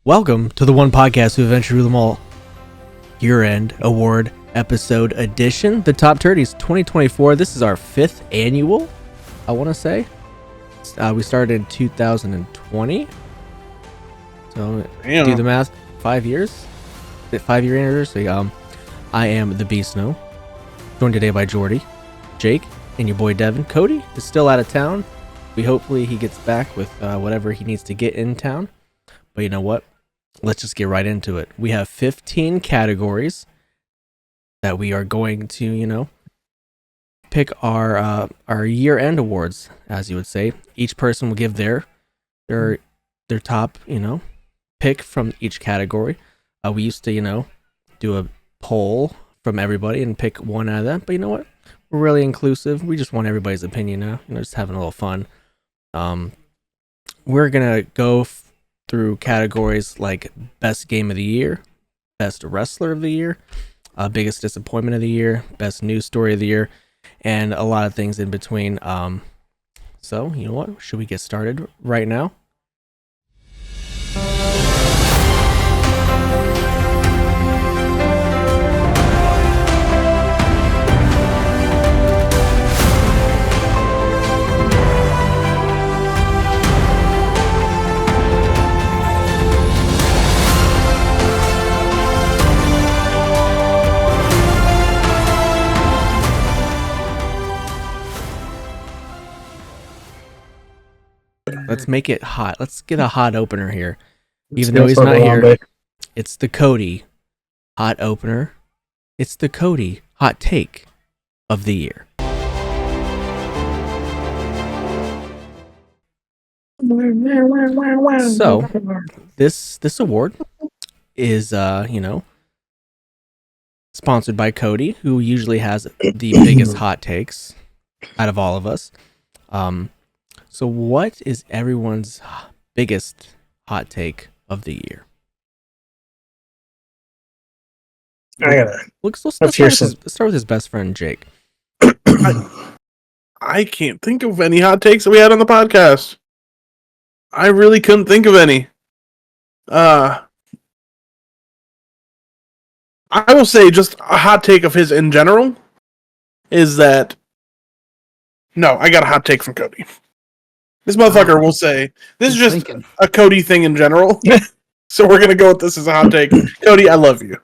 Welcome to the one podcast who eventually rule them all. Year-end award episode edition, the TOPTERTIES 2024. This is our 5th annual, I want to say. We started in 2020. So, do the math. 5 years? 5-year anniversary. I am the Bsnow, joined today by Jordi, Jake, and your boy Devin. Cody is still out of town. Hopefully he gets back with whatever he needs to get in town. But you know what? Let's just get right into it. We have 15 categories that we are going to, pick our year-end awards, as you would say. Each person will give their top, pick from each category. We used to, do a poll from everybody and pick one out of that. But you know what? We're really inclusive. We just want everybody's opinion now. Just having a little fun. We're gonna go through categories like best game of the year, best wrestler of the year, biggest disappointment of the year, best news story of the year, and a lot of things in between. So you know what? Should we get started right now? Let's make it hot. Let's get a hot opener here. Even though he's not here, it's the Cody hot opener. It's the Cody hot take of the year. So, this award is sponsored by Cody, who usually has the biggest hot takes out of all of us. So what is everyone's biggest hot take of the year? Let's start with his best friend, Jake. I can't think of any hot takes that we had on the podcast. I really couldn't think of any. I will say just a hot take of his in general is that... No, I got a hot take from Cody. This motherfucker will say, this is just a Cody thing in general. So we're going to go with this as a hot take. Cody, I love you.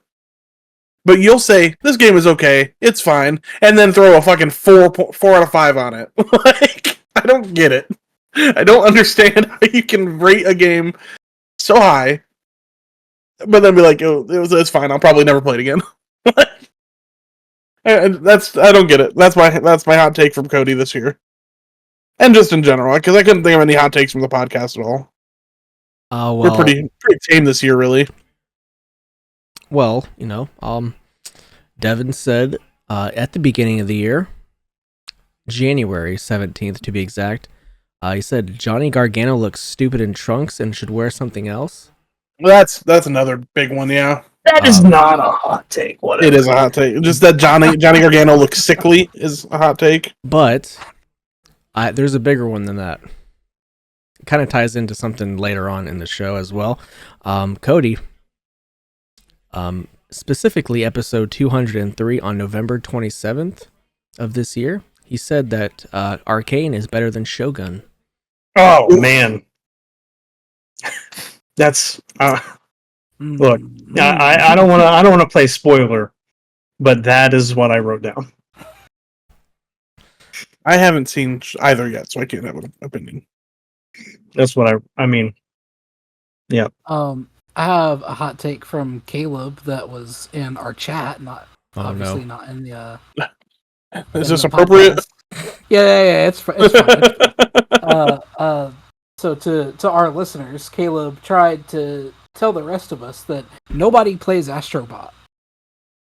But you'll say, this game is okay, it's fine, and then throw a fucking 4 out of 5 on it. Like, I don't get it. I don't understand how you can rate a game so high, but then be like, oh, it's fine, I'll probably never play it again. And I don't get it. That's my hot take from Cody this year. And just in general, because I couldn't think of any hot takes from the podcast at all. Well, we're pretty tame this year, really. Well, Devin said at the beginning of the year, January 17th to be exact, he said Johnny Gargano looks stupid in trunks and should wear something else. Well, that's another big one, yeah. That is not a hot take. Whatever. It is a hot take. Just that Johnny Gargano looks sickly is a hot take. But there's a bigger one than that. It kind of ties into something later on in the show as well. Cody, specifically episode 203 on November 27th of this year, he said that Arcane is better than Shogun. Oh, man. That's... Look, I don't want to play spoiler, but that is what I wrote down. I haven't seen either yet, so I can't have an opinion. That's what I mean. Yeah. I have a hot take from Caleb that was in our chat, not in the. Is this appropriate? Podcast. Yeah, it's fine. So to our listeners, Caleb tried to tell the rest of us that nobody plays Astrobot.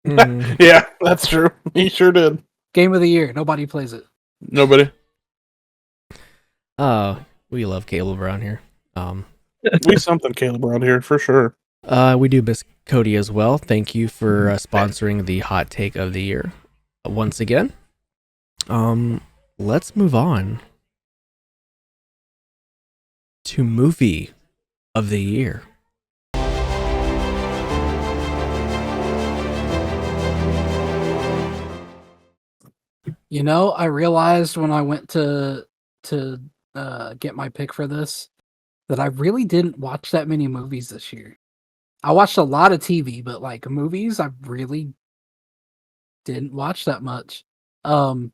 Yeah, that's true. He sure did. Game of the year, nobody plays it. Nobody. We love Caleb around here. We something Caleb around here for sure. We do miss Cody as well. Thank you for sponsoring the hot take of the year once again. Let's move on to movie of the year. You know, I realized when I went to get my pick for this that I really didn't watch that many movies this year. I watched a lot of TV, but like movies, I really didn't watch that much. The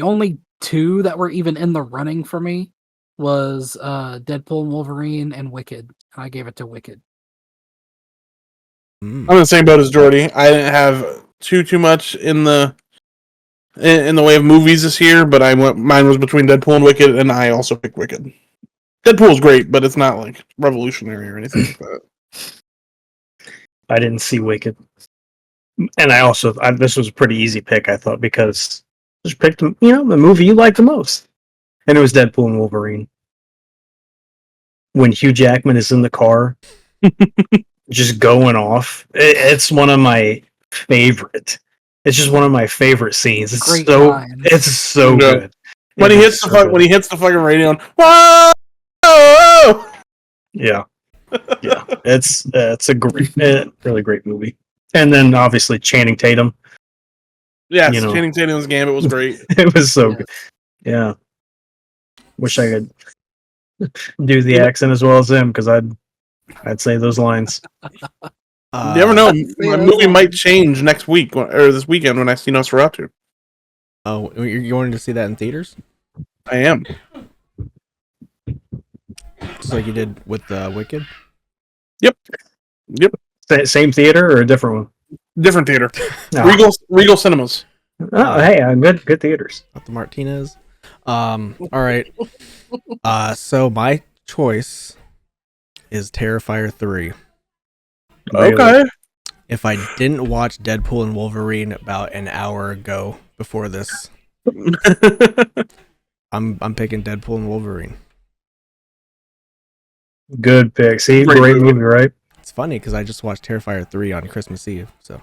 only two that were even in the running for me was Deadpool and Wolverine and Wicked. I gave it to Wicked. I'm in the same boat as Jordi. I didn't have too much in the way of movies this year, but mine was between Deadpool and Wicked, and I also picked Wicked. Deadpool's great, but it's not like revolutionary or anything like that. I didn't see Wicked, and this was a pretty easy pick, I thought, because I just picked the movie you like the most, and it was Deadpool and Wolverine. When Hugh Jackman is in the car, just going off, it's one of my favorite. It's just one of my favorite scenes. It's Great so lines. it's so good. When he hits the fucking radio, whoa! Yeah, yeah, it's a great, really great movie. And then obviously Channing Tatum. Yes, Channing Tatum's Gambit was great. It was so good. Yeah, wish I could do the accent as well as him, because I'd say those lines. You never know. My movie might change next week or this weekend when I see Nosferatu. Oh, you're going to see that in theaters? I am. Just like you did with Wicked? Yep. Same theater or a different one? Different theater. Oh. Regal Cinemas. Oh, hey, good theaters. Not the Martinez. All right. So my choice is Terrifier 3. Really? Okay. If I didn't watch Deadpool and Wolverine about an hour ago before this, I'm picking Deadpool and Wolverine. Good pick. See, great movie, right? It's funny because I just watched Terrifier 3 on Christmas Eve, so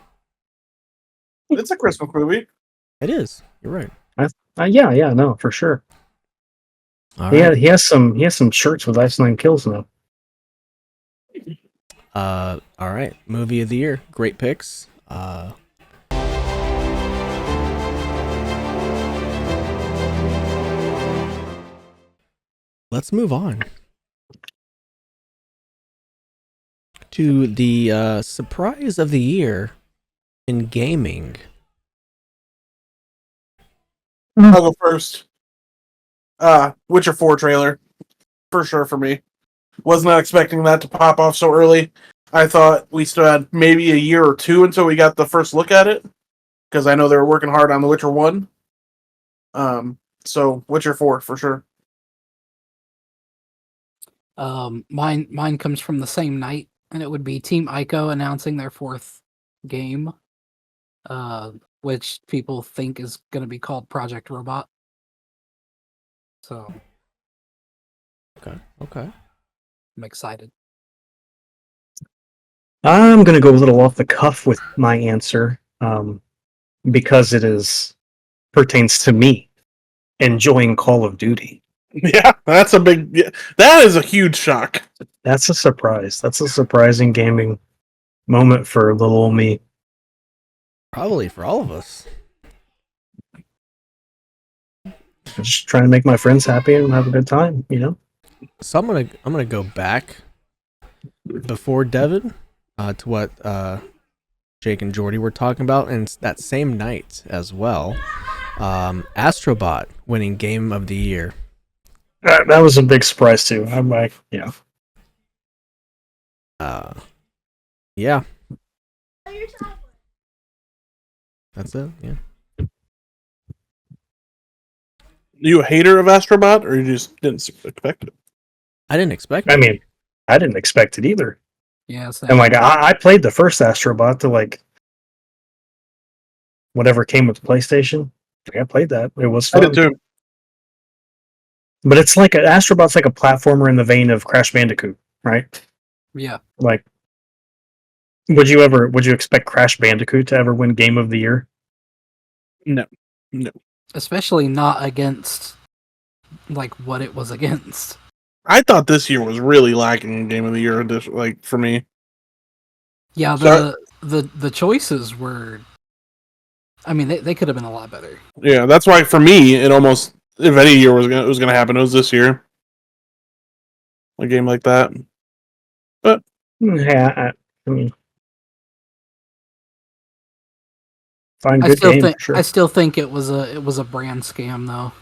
It's a Christmas movie. it is. You're right. Yeah, no, for sure. All Yeah, right. he has some shirts with Iceland Kills now. All right. Movie of the year. Great picks. Let's move on to the surprise of the year in gaming. I'll go first. Witcher 4 trailer. For sure for me. Was not expecting that to pop off so early. I thought we still had maybe a year or two until we got the first look at it. Because I know they were working hard on The Witcher 1. So Witcher 4 for sure. Mine comes from the same night, and it would be Team Ico announcing their fourth game, which people think is going to be called Project Robot. So, Okay. I'm excited. I'm gonna go a little off the cuff with my answer, because pertains to me enjoying Call of Duty. Yeah, that is a huge shock. That's a surprise. That's a surprising gaming moment for little old me. Probably for all of us. Just trying to make my friends happy and have a good time, So I'm gonna go back before Devin to what Jake and Jordi were talking about, and it's that same night as well. Astrobot winning Game of the Year. That was a big surprise too. I'm like, Yeah. That's it. Yeah. You a hater of Astrobot, or you just didn't expect it? I didn't expect it. I mean, I didn't expect it either. Yeah, And like, I played the first Astrobot to like whatever came with the PlayStation. I played that. It was fun. I did too. But it's like Astrobot's like a platformer in the vein of Crash Bandicoot, right? yeah. Like, would you expect Crash Bandicoot to ever win Game of the Year? No. Especially not against like what it was against. I thought this year was really lacking in Game of the Year, like for me. Yeah, the choices were I mean, they could have been a lot better. Yeah, that's why for me, it almost, if any year was gonna happen, it was this year. A game like that. But Yeah, I mean, find I good still game think for sure. I still think it was a brand scam though.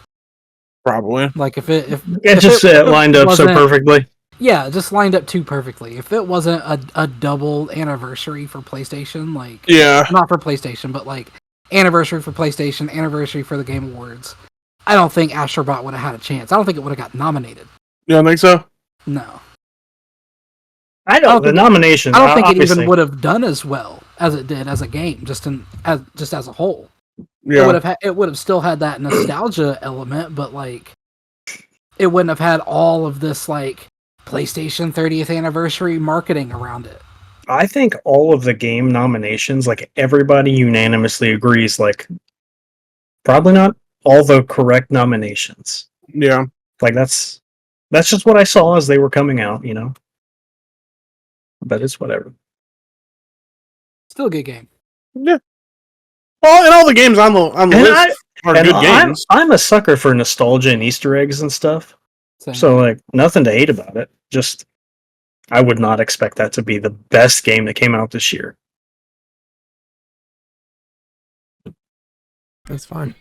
probably. Like if it lined up so wasn't- perfectly. Yeah, it just lined up too perfectly. If it wasn't a double anniversary for PlayStation, like Yeah. not for PlayStation, but like anniversary for PlayStation, anniversary for the Game Awards, I don't think Astrobot would have had a chance. I don't think it would have got nominated. You don't think so? No. I know the nomination. I don't think it obviously. even would have done as well as it did as a game, just as a whole. Yeah. It would have still had that nostalgia element, but like it wouldn't have had all of this like PlayStation 30th anniversary marketing around it. I think all of the game nominations, like everybody unanimously agrees, like probably not all the correct nominations. Yeah. Like that's just what I saw as they were coming out, you know. But it's whatever. Still a good game. Yeah. Well, and all the games on the And list are good games. I'm a sucker for nostalgia and Easter eggs and stuff. Same. So like nothing to hate about it. Just I would not expect that to be the best game that came out this year. That's fine.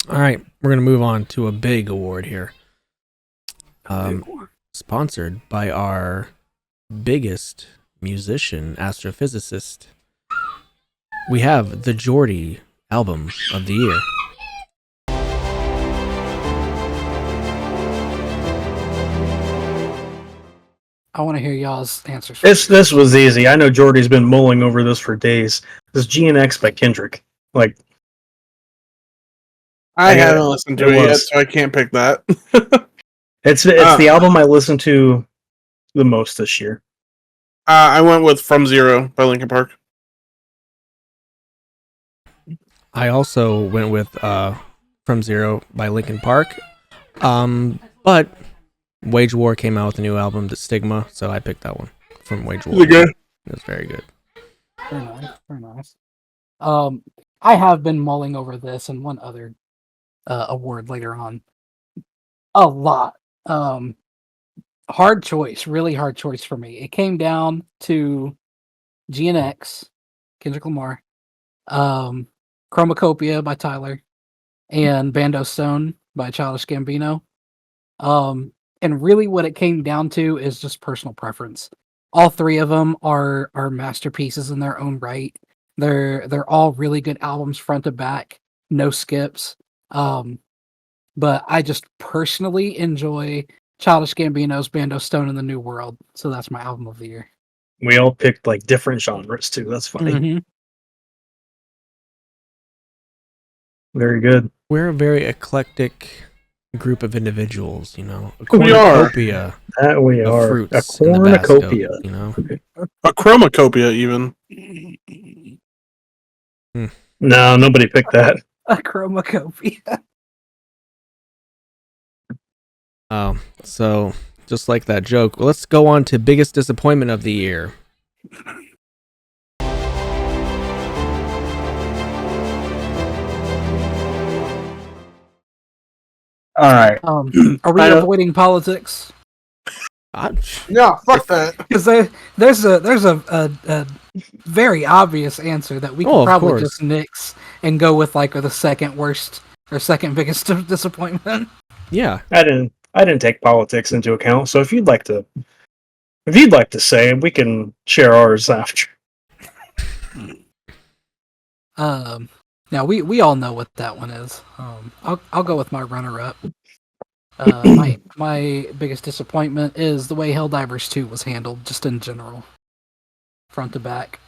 All right, we're gonna move on to a big award here. Sponsored by our biggest musician, astrophysicist. We have the Jordi album of the year. I want to hear y'all's answers. This was easy. I know Jordy's been mulling over this for days. This GNX by Kendrick. Like I haven't listened to it yet, so I can't pick that. it's the album I listened to the most this year. I went with From Zero by Linkin Park. I also went with From Zero by Linkin Park. But Wage War came out with a new album, The Stigma, so I picked that one from Wage War. Is it good? It was very good. Very nice. Very nice. I have been mulling over this and one other award later on. A lot. Hard choice. Really hard choice for me. It came down to GNX, Kendrick Lamar, Chromacopia by Tyler, and Bando Stone by Childish Gambino. And really what it came down to is just personal preference. All three of them are masterpieces in their own right. They're all really good albums front to back, no skips. But I just personally enjoy Childish Gambino's Bando Stone in the New World, so that's my album of the year. We all picked like different genres too. That's funny. Mm-hmm. Very good. We're a very eclectic group of individuals, you know. A We are. cornucopia That we of are. fruits A in the cornucopia. Bsnow, you know. A Chromacopia, even. No, nobody picked that. A Chromacopia. So just like that joke, let's go on to biggest disappointment of the year. All right. Are we avoiding politics? Yeah, fuck that. Because there's a very obvious answer that we can probably just nix and go with like the second worst or second biggest disappointment. Yeah, I didn't take politics into account. So if you'd like to say, we can share ours after. Now we all know what that one is. I'll go with my runner-up. My biggest disappointment is the way Helldivers 2 was handled, just in general, front to back.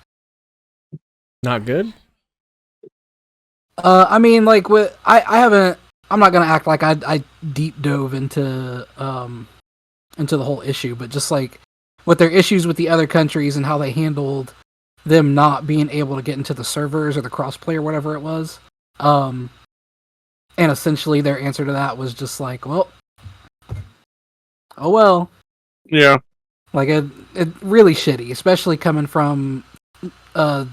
not good. I mean, like I haven't. I'm not gonna act like I deep dove into the whole issue, but just like with their issues with the other countries and how they handled them not being able to get into the servers or the crossplay or whatever it was. And essentially their answer to that was just like, well, oh well. Yeah. Like it really shitty, especially coming from a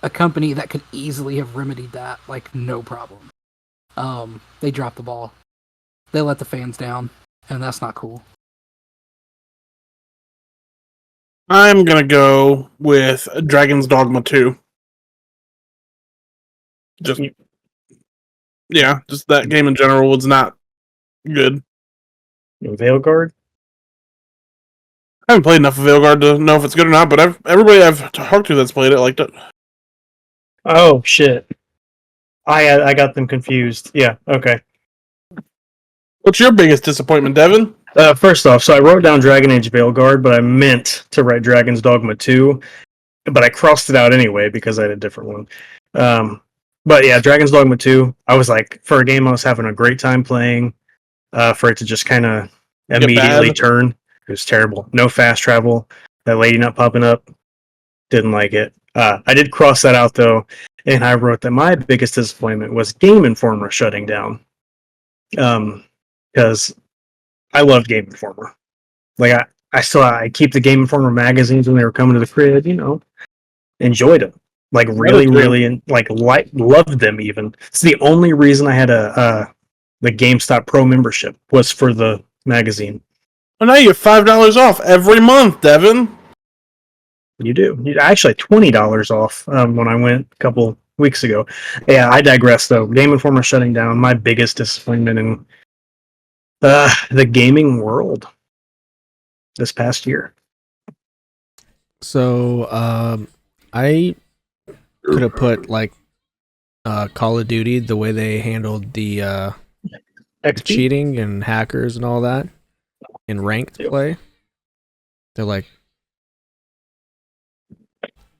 a company that could easily have remedied that, like, no problem. They dropped the ball. They let the fans down, and that's not cool. I'm gonna go with Dragon's Dogma 2. Just that game in general was not good. Veilguard? I haven't played enough of Veilguard to know if it's good or not, but everybody I've talked to that's played it liked it. Oh shit! I got them confused. Yeah. Okay. What's your biggest disappointment, Devin? First off, so I wrote down Dragon Age Veilguard, but I meant to write Dragon's Dogma 2, but I crossed it out anyway because I had a different one. But yeah, Dragon's Dogma 2, I was like, for a game I was having a great time playing, for it to just kind of immediately turn, it was terrible. No fast travel, that lady not popping up, didn't like it. I did cross that out though, and I wrote that my biggest disappointment was Game Informer shutting down. Because I loved Game Informer. Like I keep the Game Informer magazines when they were coming to the crib, enjoyed them. Like really loved them even. It's the only reason I had the GameStop Pro membership was for the magazine. Well, now you have $5 off every month, Devin. You do. Actually, $20 off when I went a couple weeks ago. Yeah, I digress though. Game Informer shutting down. My biggest disappointment in the gaming world this past year. So, I could have put like Call of Duty, the way they handled the cheating and hackers and all that in ranked play. They're like,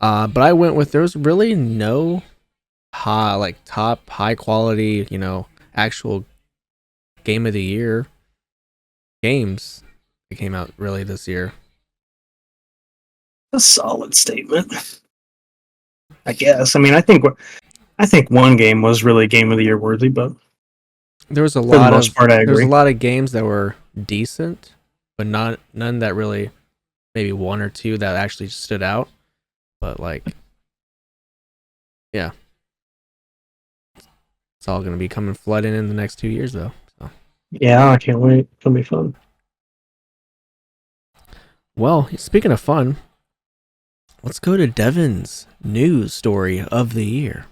but I went with there's really no top high quality, actual game of the year games that came out really this year. A solid statement, I guess. I mean, I think one game was really game of the year worthy, but there was a lot of games that were decent, but none that really, maybe one or two that actually stood out. But yeah, it's all going to be coming flooding in the next 2 years, though. So. Yeah, I can't wait. It'll be fun. Well, speaking of fun, let's go to Devin's news story of the year.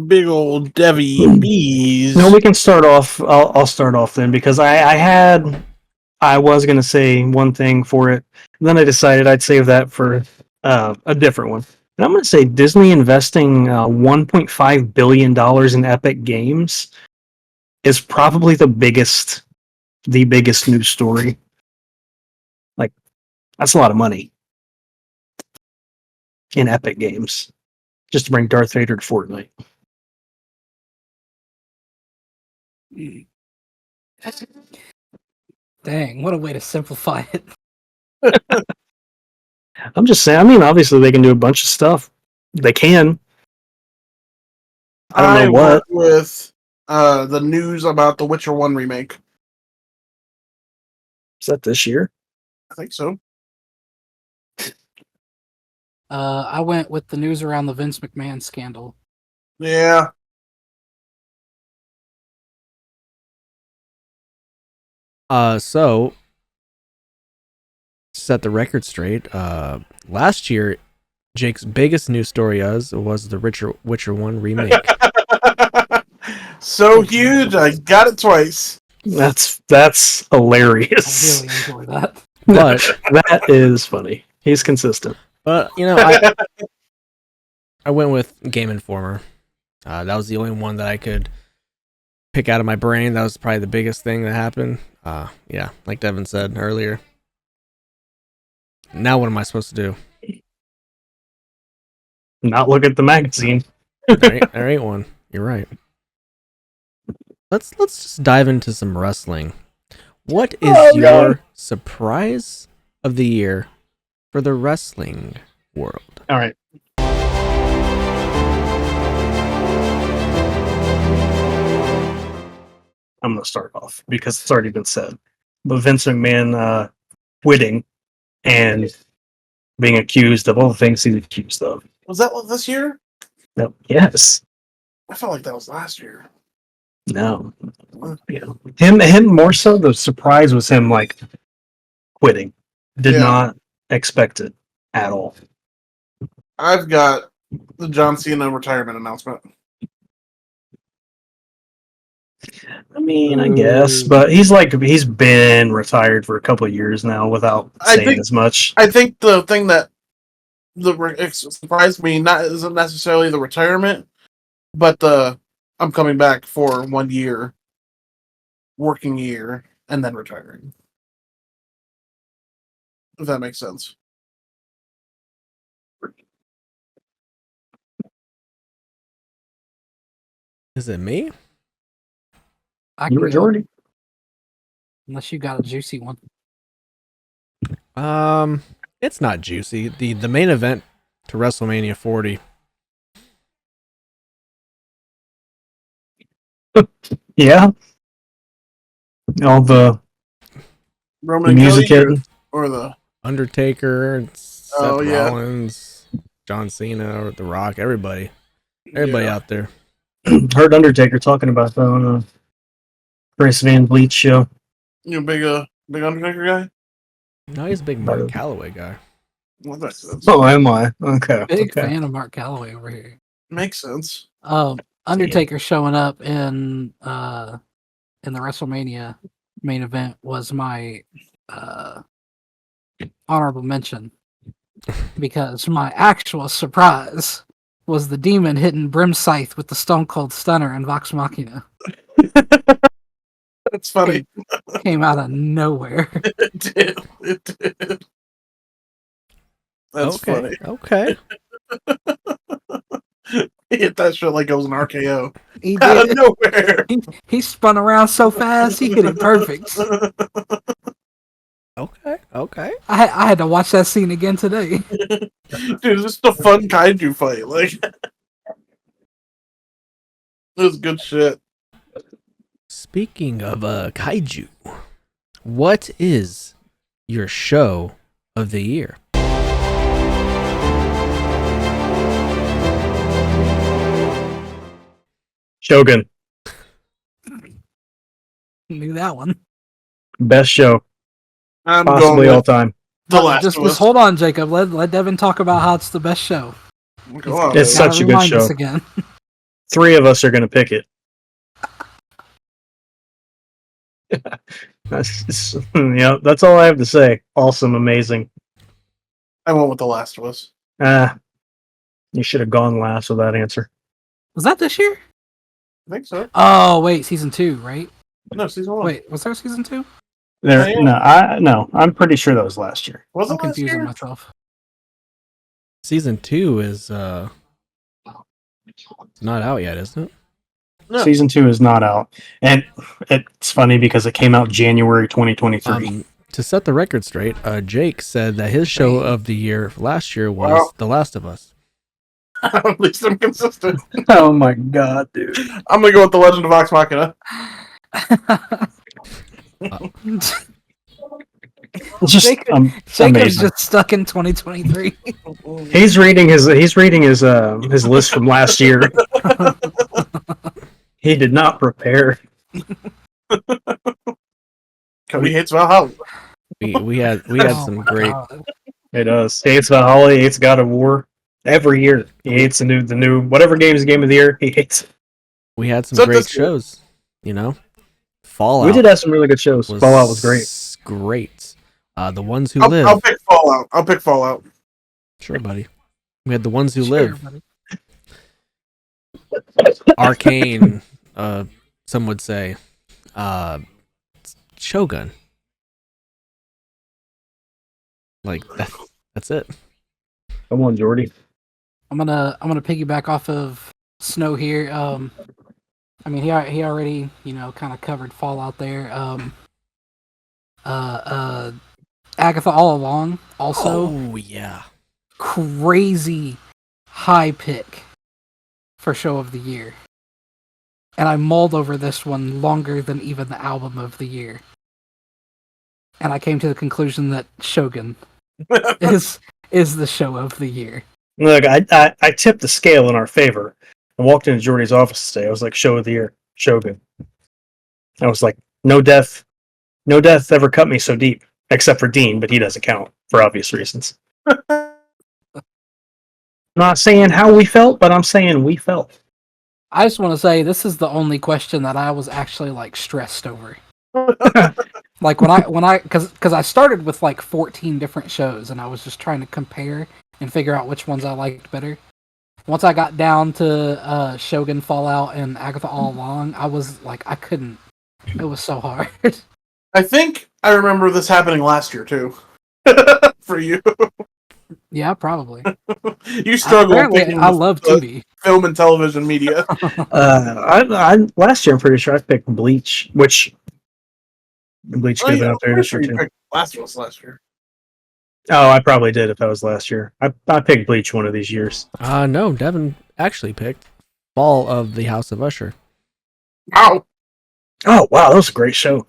Big old Devi bees. No, we can start off. I'll start off then because I was gonna say one thing for it, and then I decided I'd save that for a different one. And I'm gonna say Disney investing $1.5 billion in Epic Games is probably the biggest news story. Like, that's a lot of money in Epic Games just to bring Darth Vader to Fortnite. Dang, what a way to simplify it. I'm just saying, I mean, obviously they can do a bunch of stuff. They can. I don't know what. With the news about the Witcher 1 remake. Is that this year? I think so. I went with the news around the Vince McMahon scandal. Yeah. So set the record straight. Last year, Jake's biggest news story was the Witcher 1 remake. So huge, I got it twice. That's hilarious. I really enjoy that. But that is funny. He's consistent. But I went with Game Informer. That was the only one that I could pick out of my brain. That was probably the biggest thing that happened. Yeah, like Devin said earlier. Now what am I supposed to do? Not look at the magazine. There ain't one. You're right. Let's just dive into some wrestling. What is your surprise of the year for the wrestling world? All right. I'm going to start off because it's already been said. but Vince McMahon quitting and being accused of all the things he's accused of. Was that this year? No, yes. I felt like that was last year. No. Yeah. Him more so. The surprise was him like quitting. Did not expect it at all. I've got the John Cena retirement announcement. I mean, I guess, but he's been retired for a couple of years now without saying as much. I think the thing that surprised me isn't necessarily the retirement, but I'm coming back for 1 year, working year, and then retiring. If that makes sense. Is it me? You were Jordi. Unless you got a juicy one. It's not juicy. The main event to WrestleMania 40. Yeah. All the Roman music Cody or the Undertaker, Seth Rollins, John Cena, or The Rock, everybody out there. Heard Undertaker talking about that on a Chris Van Vliet show. You a big Undertaker guy? No, he's a big Mark Calloway guy. Well, that makes sense. Oh, am I? Okay. Big fan of Mark Calloway over here. Makes sense. Undertaker showing up in the WrestleMania main event was my honorable mention, because my actual surprise was the Demon hitting Brim Scythe with the Stone Cold Stunner and Vox Machina. That's funny. Came out of nowhere. It did. That's funny. Okay. He hit that shit like it was an RKO. He Out of did. nowhere. He spun around so fast, he hit it perfect. Okay. I had to watch that scene again today. Dude, it's just a fun kaiju fight. Like, it was good shit. Speaking of kaiju, what is your show of the year? Shogun. Knew that one. Best show. I'm possibly all time. The Last just of Us. hold on, Jacob. Let Devin talk about how it's the best show. Go on, It's Dave. such a good Remind show. us again. 3 of us are going to pick it. That's all I have to say. Awesome, amazing. I went with The Last of Us. You should have gone last with that answer. Was that this year? I think so. Oh wait, season 2, right? No, season 1. Wait, was there season 2? I'm pretty sure that was last year. Was it I'm last confusing year? myself. Season 2 is not out yet, isn't it? No. Season 2 is not out, and it's funny because it came out January 2023. To set the record straight, Jake said that his show of the year last year was The Last of Us. At least I'm consistent. Oh my god, dude! I'm gonna go with The Legend of Vox Machina. It's just Jacob's amazing. just stuck in 2023. He's reading his list from last year. He did not prepare. Cody hates Valhalla. We had some great. God. It does. He hates Valhalla. He hates God of War. Every year, he hates the new whatever game is game of the year. He hates. We had some great shows. Fallout. We did have some really good shows. Fallout was great. Great. The Ones Who Live. I'll pick Fallout. Sure, buddy. We had The Ones Who Live. Buddy. Arcane. Some would say. Shogun. Like that's it. Come on, Jordi. I'm gonna piggyback off of Snow here. I mean, he already kind of covered Fallout there. Agatha All Along also. Oh yeah. Crazy high pick for show of the year, and I mulled over this one longer than even the album of the year. and I came to the conclusion that Shogun is the show of the year. Look, I tipped the scale in our favor. I walked into Jordi's office today. I was like, show of the year, Shogun. I was like, no death ever cut me so deep, except for Dean, but he doesn't count for obvious reasons. I'm not saying how we felt, but I'm saying we felt. I just want to say this is the only question that I was actually like stressed over. Like when I because I started with like 14 different shows and I was just trying to compare and figure out which ones I liked better. Once I got down to Shogun, Fallout, and Agatha All Along, I was like, I couldn't. It was so hard. I think I remember this happening last year too. For you, Yeah, probably. you struggle. Apparently, I love TV. Film and television media. I last year I'm pretty sure I picked Bleach, which Bleach could have been up there this year too. Last year. Oh, I probably did if that was last year. I picked Bleach one of these years. No, Devin actually picked Fall of the House of Usher. Wow. Oh wow, that was a great show.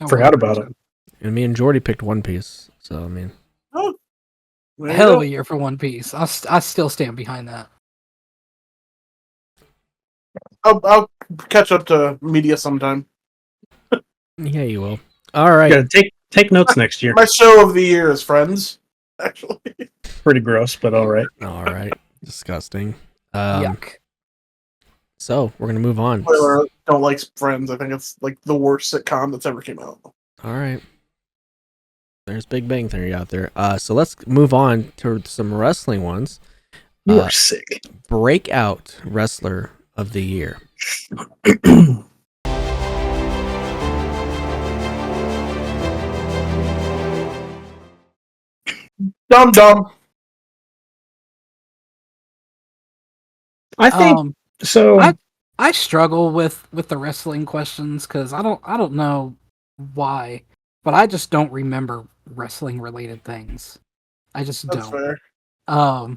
Oh, Forgot about it. And me and Jordi picked One Piece. So, I mean. Oh, Hell of a year for One Piece. I still stand behind that. I'll catch up to media sometime. Yeah, you will. All right. You gotta take notes next year. My show of the year is Friends, actually. Pretty gross, but all right. All right. Disgusting. Yuck. So, we're going to move on. Spoiler alert, don't like Friends. I think it's like the worst sitcom that's ever came out. All right. There's Big Bang Theory out there. So let's move on to some wrestling ones. You are sick. Breakout Wrestler of the Year. Dumb. I think so. I struggle with the wrestling questions because I don't know why, but I just don't remember wrestling related things. I just That's don't. fair.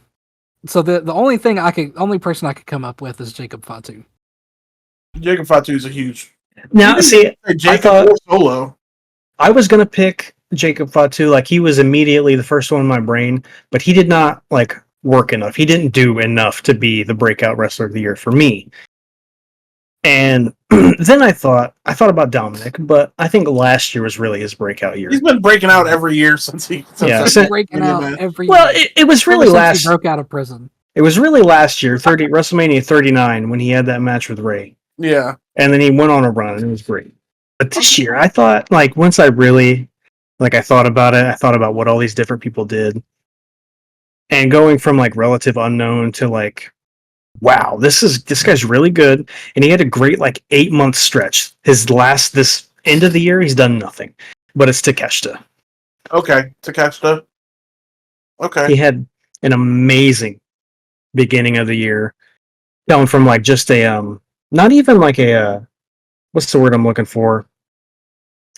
So the only person I could come up with is Jacob Fatu. Jacob Fatu is a huge. Now, see, Jacob or Solo. I was gonna pick Jacob Fatu. Like he was immediately the first one in my brain, but he did not like work enough. He didn't do enough to be the breakout wrestler of the year for me. And then I thought about Dominic, but I think last year was really his breakout year. He's been breaking out every year since he. Breaking out every well, year. it was really since he broke out of prison. It was really last year, WrestleMania 39, when he had that match with Ray. Yeah. And then he went on a run, and it was great. But this year, I thought, like, once I really, like, I thought about it, I thought about what all these different people did. And going from, like, relative unknown to, like, wow, this guy's really good. And he had a great, like, 8-month stretch. This end of the year, he's done nothing. But it's Takeshita. Okay, Takeshita. Okay. He had an amazing beginning of the year. Going from, like, just a, not even like a, what's the word I'm looking for?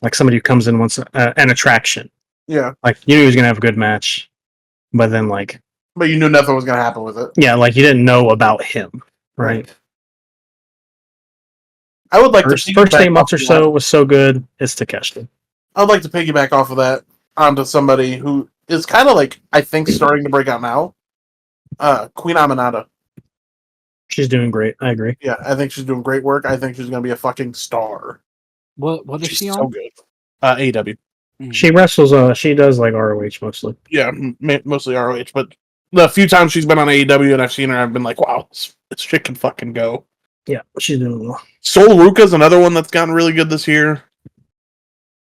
Like somebody who comes in wants an attraction. Yeah. Like you knew he was gonna have a good match, but then like. But you knew nothing was gonna happen with it. Yeah, like you didn't know about him, right? I would like first 8 months or so was so good. It's Takeshita. I would like to piggyback off of that onto somebody who is kind of like I think starting to break out now. Queen Aminata. She's doing great. I agree. Yeah, I think she's doing great work. I think she's going to be a fucking star. What is she's she on? So good. AEW. She wrestles. She does like ROH mostly. Yeah, mostly ROH. But the few times she's been on AEW and I've seen her, I've been like, wow, this chick can fucking go. Yeah, she's doing well. Sol Ruka's another one that's gotten really good this year.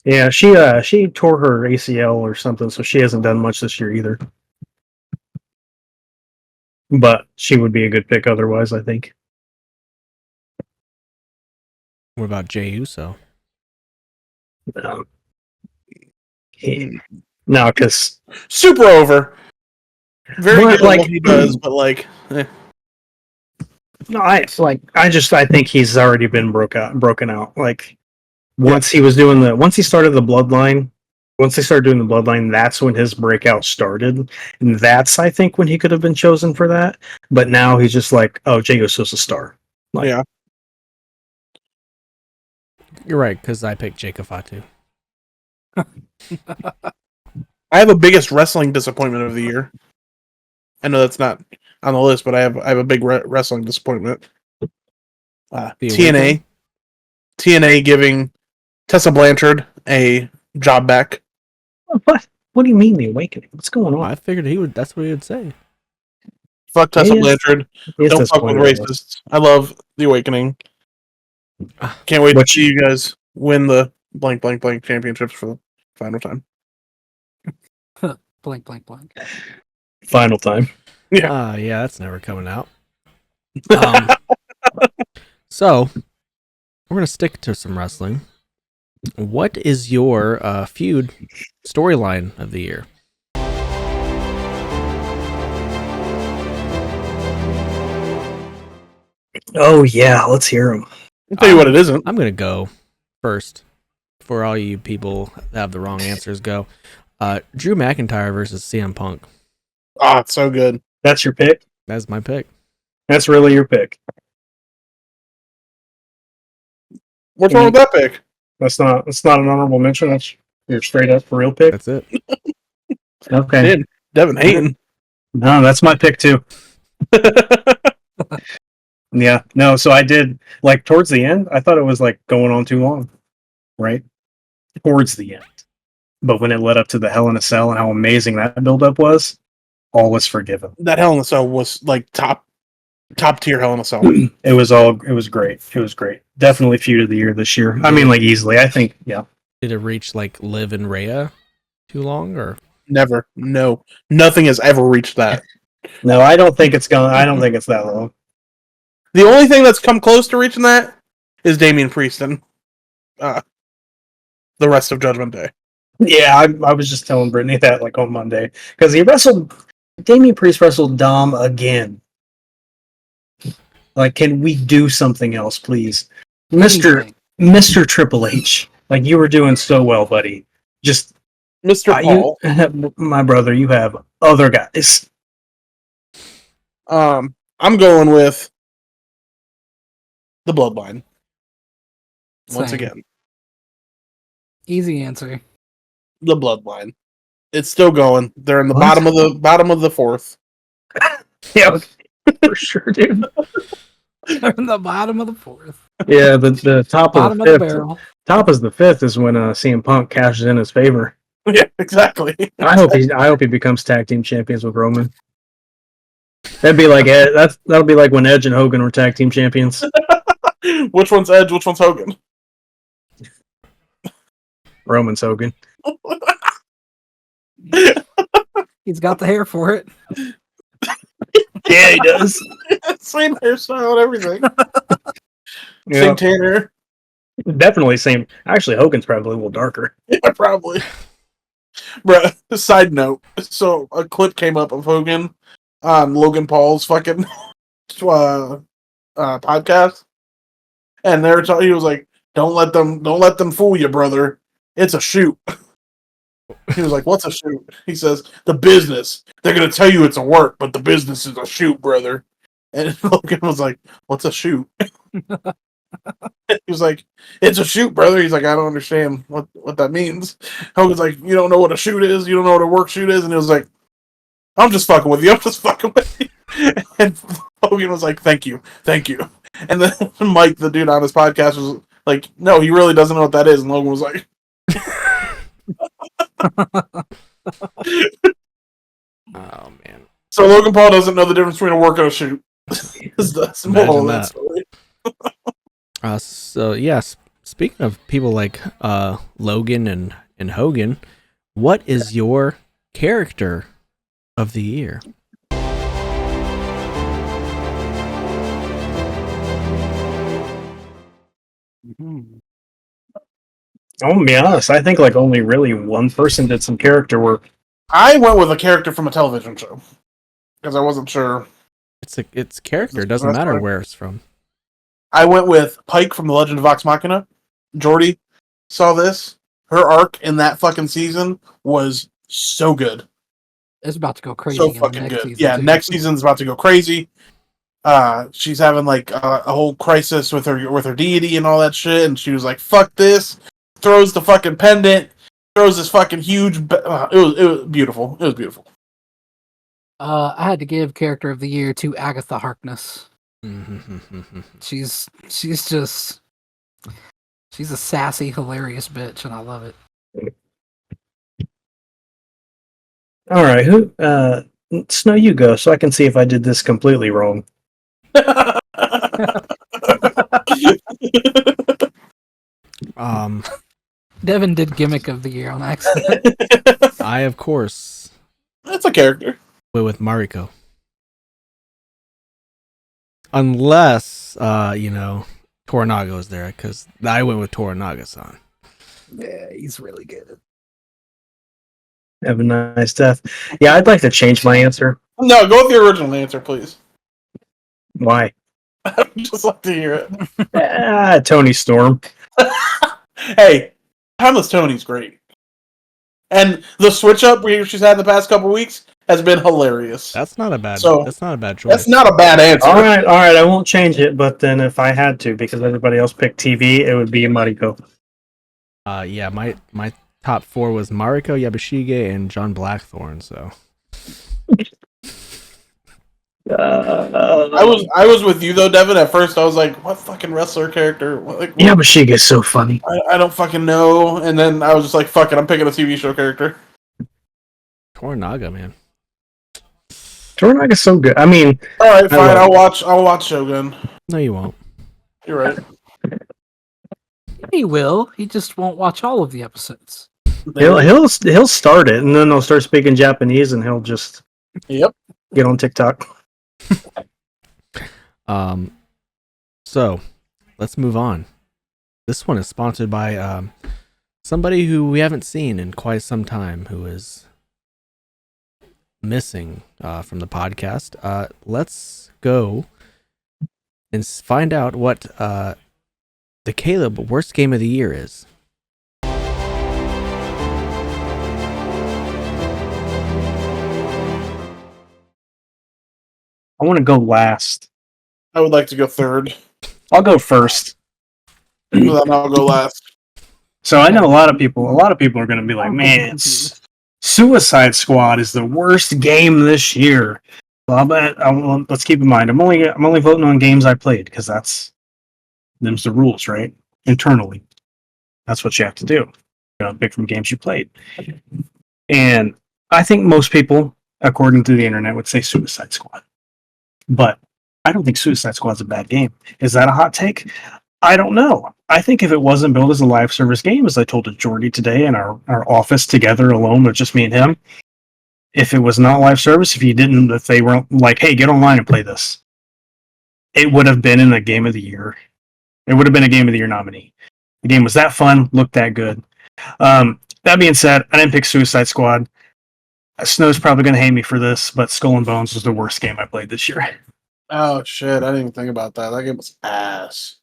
Yeah, she tore her ACL or something, so she hasn't done much this year either. But she would be a good pick otherwise, I think. What about Jey Uso? No, because super over. Very good like at what he does, but like, no, I think he's already been broken out. Like once he started the bloodline. Once they started doing the bloodline, that's when his breakout started, and that's I think when he could have been chosen for that. But now he's just like, oh, Jey Uso's a star. Like, yeah, you're right because I picked Jacob Fatu. I have a biggest wrestling disappointment of the year. I know that's not on the list, but I have a big wrestling disappointment. TNA giving Tessa Blanchard a job back. What? What do you mean the Awakening? What's going on? I figured he would. That's what he would say. Fuck Tessa Blanchard. Don't fuck with racists. I love the Awakening. Can't wait to see you guys win the blank championships for the final time. Blank, blank, blank. Final time. Yeah. Yeah, that's never coming out. So we're gonna stick to some wrestling. What is your feud storyline of the year? Oh yeah, let's hear them. I'll tell you what it isn't. I'm gonna go first. For all you people that have the wrong answers, go. Drew McIntyre versus CM Punk. Ah, it's so good. That's your pick? That's my pick. That's really your pick. What's wrong with that pick? That's not an honorable mention. That's your straight up for real pick. That's it. Okay. Devin hating. No, that's my pick too. Yeah. No, so I did like towards the end, I thought it was like going on too long. Right? Towards the end. But when it led up to the Hell in a Cell and how amazing that build-up was, all was forgiven. That Hell in a Cell was like top tier Hell in a Cell. It was great. It was great. Definitely feud of the year this year. I mean, like easily. I think, yeah. Did it reach like Liv and Rhea too long or? Never. No. Nothing has ever reached that. No, I don't think it's that long. The only thing that's come close to reaching that is Damian Priest and the rest of Judgment Day. Yeah, I was just telling Brittany that like on Monday because Damian Priest wrestled Dom again. Like, can we do something else, please, Mr. Triple H? Like, you were doing so well, buddy. Just Mr. Paul, my brother, you have other guys. I'm going with the Bloodline. Once again, easy answer. The Bloodline. It's still going. They're in the bottom of the fourth. Yeah, for sure, dude. They're in the bottom of the fourth. Yeah, the top bottom of the fifth. Of the barrel. Top of the fifth is when CM Punk cashes in his favor. Yeah, exactly. I hope he becomes tag team champions with Roman. That'd be like that'll be like when Edge and Hogan were tag team champions. Which one's Edge? Which one's Hogan? Roman's Hogan. He's got the hair for it. Yeah, he does. Same hairstyle and everything. Same tanner. Definitely same. Actually, Hogan's probably a little darker. Yeah, probably. Bro, side note. So a clip came up of Hogan on Logan Paul's fucking podcast, and they were talking. He was like, "Don't let them fool you, brother. It's a shoot." He was like, "What's a shoot?" He says, "The business. They're gonna tell you it's a work, but the business is a shoot, brother." And Logan was like, "What's a shoot?" He was like, "It's a shoot, brother." He's like, "I don't understand what that means." Hogan's like, "You don't know what a shoot is? You don't know what a work shoot is?" And he was like, "I'm just fucking with you. I'm just fucking with you." And Hogan was like, "Thank you. And then Mike, the dude on his podcast, was like, "No, he really doesn't know what that is." And Logan was like, "Oh man." So Logan Paul doesn't know the difference between a work and a shoot. That's the moral of that story. So yes, speaking of people like Logan and Hogan, what is your character of the year? I'm gonna be honest. I think like only really one person did some character work. I went with a character from a television show because I wasn't sure. It's character. It doesn't matter where it's from. I went with Pike from The Legend of Vox Machina. Jordi saw this. Her arc in that fucking season was so good. It's about to go crazy. So fucking good. Yeah, next season's about to go crazy. She's having like a whole crisis with her deity and all that shit, and she was like, "Fuck this!" Throws the fucking pendant, throws this fucking huge. It was beautiful. It was beautiful. I had to give character of the year to Agatha Harkness. She's a sassy, hilarious bitch, and I love it. All right, Snow, you go, so I can see if I did this completely wrong. Devin did gimmick of the year on accident. I, of course, That's a character. went with Mariko. Unless, Toranaga's there, because I went with Toranaga-san. Yeah, he's really good. Have a nice death. Yeah, I'd like to change my answer. No, go with your original answer, please. Why? I'd just like to hear it. Tony Storm. Hey, Timeless Tony's great. And the switch up she's had the past couple weeks has been hilarious. That's not a bad choice. That's not a bad answer. All right, I won't change it, but then if I had to, because everybody else picked TV, it would be Mariko. Yeah, my top 4 was Mariko, Yabashige, and John Blackthorne, so. I was with you though, Devin. At first, I was like, "What fucking wrestler character?" Like, Yeah, but she gets so funny. I don't fucking know. And then I was just like, "Fuck it, I'm picking a TV show character." Toranaga, man. Toranaga's so good. I mean, all right, fine. I'll watch Shogun. No, you won't. You're right. He will. He just won't watch all of the episodes. He'll start it, and then they'll start speaking Japanese, and he'll just get on TikTok. So let's move on. This one is sponsored by somebody who we haven't seen in quite some time, who is missing from the podcast. Let's go and find out what the Caleb worst game of the year is. I want to go last. I would like to go third. I'll go first. Then I'll go last. So I know a lot of people are going to be like, "Man, Suicide Squad is the worst game this year." Well, let's keep in mind, I'm only voting on games I played because them's the rules, right? Internally, that's what you have to do. Pick from games you played, and I think most people, according to the internet, would say Suicide Squad. But I don't think Suicide Squad's a bad game. Is that a hot take? I don't know. I think if it wasn't built as a live service game, as I told to Jordi today in our office together alone with just me and him, if it was not live service, if they weren't like, "Hey, get online and play this," it would have been in a Game of the Year. It would have been a Game of the Year nominee. The game was that fun, looked that good. That being said, I didn't pick Suicide Squad. Snow's probably going to hate me for this, but Skull and Bones was the worst game I played this year. Oh shit! I didn't even think about that. That game was ass.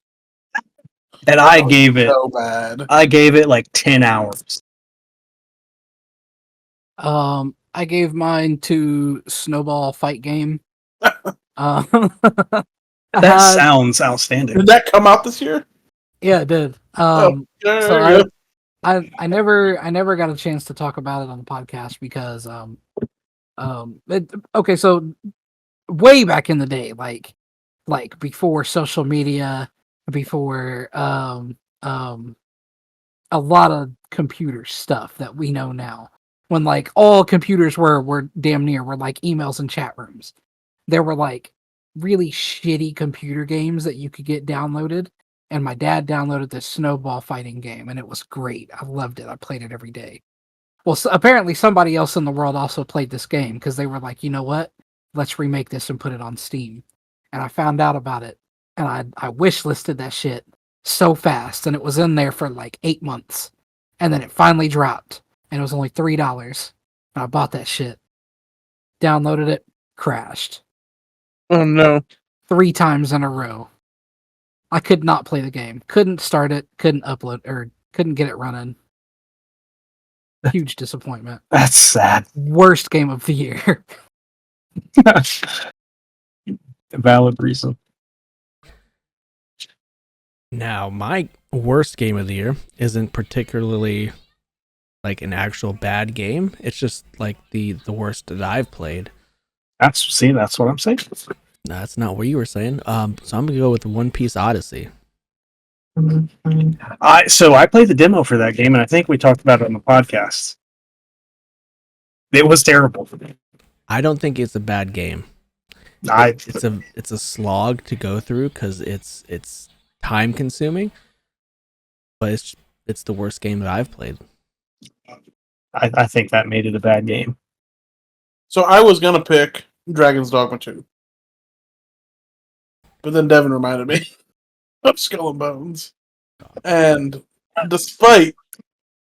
And I gave it so bad. I gave it like 10 hours. I gave mine to Snowball Fight Game. That sounds outstanding. Did that come out this year? Yeah, it did. Yeah. I never got a chance to talk about it on the podcast because so way back in the day, like before social media, before a lot of computer stuff that we know now, when like all computers were damn near were like emails and chat rooms, there were like really shitty computer games that you could get downloaded. And my dad downloaded this snowball fighting game, and it was great. I loved it. I played it every day. Well, apparently somebody else in the world also played this game because they were like, "You know what? Let's remake this and put it on Steam." And I found out about it, and I wish listed that shit so fast, and it was in there for like 8 months, and then it finally dropped, and it was only $3, and I bought that shit, downloaded it, crashed. Oh no! 3 times in a row. I could not play the game. Couldn't start it. Couldn't upload or couldn't get it running. Huge disappointment. That's sad. Worst game of the year. Valid reason. Now, my worst game of the year isn't particularly like an actual bad game. It's just like the worst that I've played. That's what I'm saying. That's not what you were saying. So I'm gonna go with One Piece Odyssey. I played the demo for that game, and I think we talked about it on the podcast. It was terrible. I don't think it's a bad game. It's a slog to go through because it's time consuming, but it's the worst game that I've played. I think that made it a bad game. So I was gonna pick Dragon's Dogma 2, but then Devin reminded me of Skull and Bones, and despite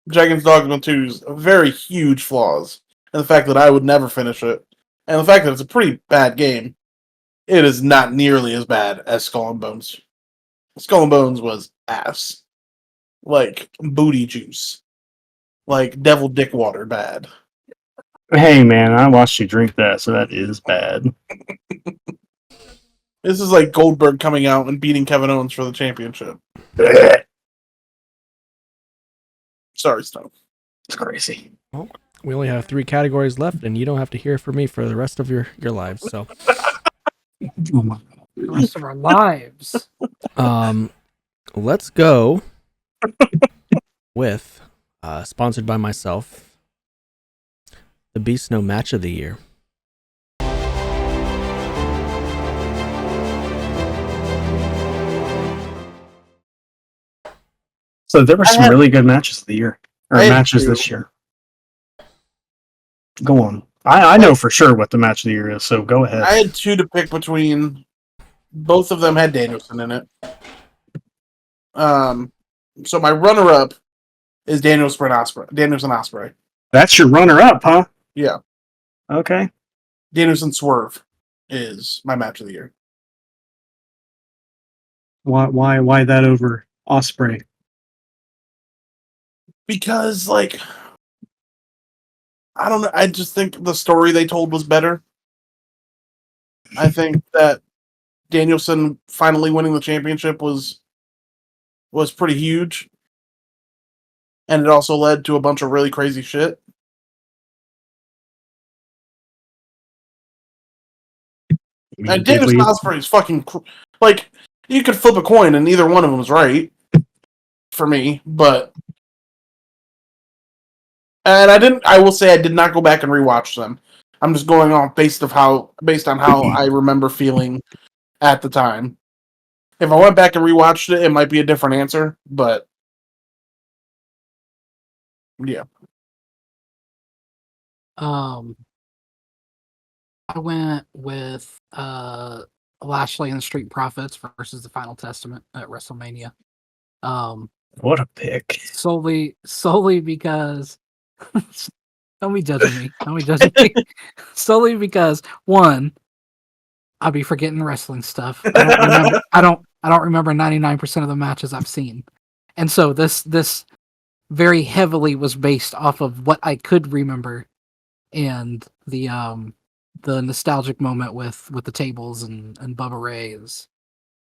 Dragon's Dogma 2's very huge flaws, and the fact that I would never finish it, and the fact that it's a pretty bad game, it is not nearly as bad as Skull and Bones. Skull and Bones was ass. Like booty juice. Like devil dick water bad. Hey man, I watched you drink that, so that is bad. This is like Goldberg coming out and beating Kevin Owens for the championship. Sorry, Snow. It's crazy. Well, we only have 3 categories left, and you don't have to hear from me for the rest of your lives. So, Oh my God. The rest of our lives. let's go with sponsored by myself, the Bsnow match of the year. So there were some really good matches of the year, or matches this year. Go on. I know for sure what the match of the year is, so go ahead. I had 2 to pick between. Both of them had Danielson in it. So my runner-up is Danielson Ospreay. That's your runner-up, huh? Yeah. Okay. Danielson Swerve is my match of the year. Why that over Ospreay? Because, like, I don't know. I just think the story they told was better. I think that Danielson finally winning the championship was pretty huge. And it also led to a bunch of really crazy shit. And Danielson Ospreay is fucking... Like, you could flip a coin and either one of them was right. For me, but... And I will say I did not go back and rewatch them. I'm just going off based on how I remember feeling at the time. If I went back and rewatched it, it might be a different answer, but yeah. I went with Lashley and the Street Profits versus the Final Testament at WrestleMania. What a pick. Solely because don't be judging me. Don't be judging me. Solely because one, I'll be forgetting wrestling stuff. I don't remember 99% of the matches I've seen. And so this very heavily was based off of what I could remember and the nostalgic moment with the tables and Bubba Ray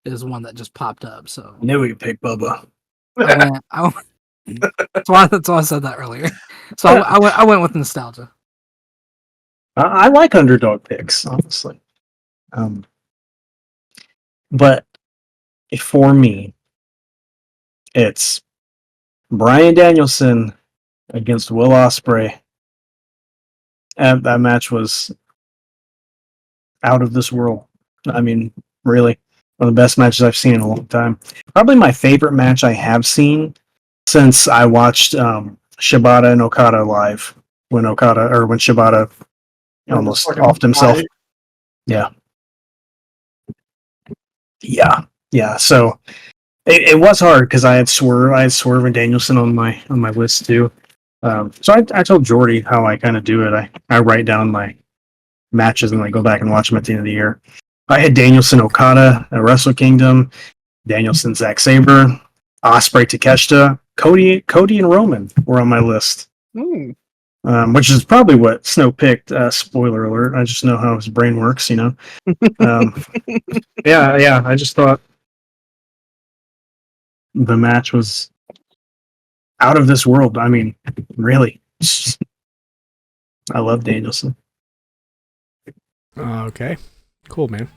is one that just popped up. So I knew you picked Bubba. That's why I said that earlier. So I went with nostalgia. I like underdog picks, honestly. But for me, it's Bryan Danielson against Will Ospreay. And that match was out of this world. I mean, really, one of the best matches I've seen in a long time. Probably my favorite match I have seen since I watched Shibata and Okada live when Shibata almost offed himself. Yeah. So it was hard because I had Swerve and Danielson on my list too. So I told Jordi how I kind of do it. I write down my matches and I go back and watch them at the end of the year. I had Danielson Okada at Wrestle Kingdom, Danielson Zack Sabre, Ospreay Takeshita, Cody and Roman were on my list. Which is probably what Snow picked. Spoiler alert! I just know how his brain works, you know. Yeah. I just thought the match was out of this world. I mean, really. I love Danielson. Okay, cool, man.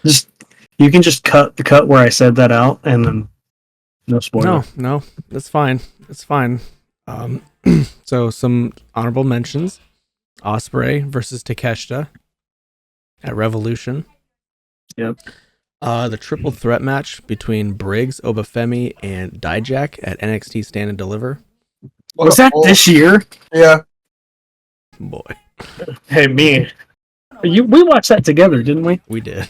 Just you can just cut where I said that out, and then no spoiler. No, that's fine. It's fine. So some honorable mentions: Ospreay versus Takeshita at Revolution. Yep. The triple threat match between Briggs, Obafemi, and Dijak at NXT Stand and Deliver. Was that this year? Yeah. Boy, Hey, me. We watched that together, didn't we? we did.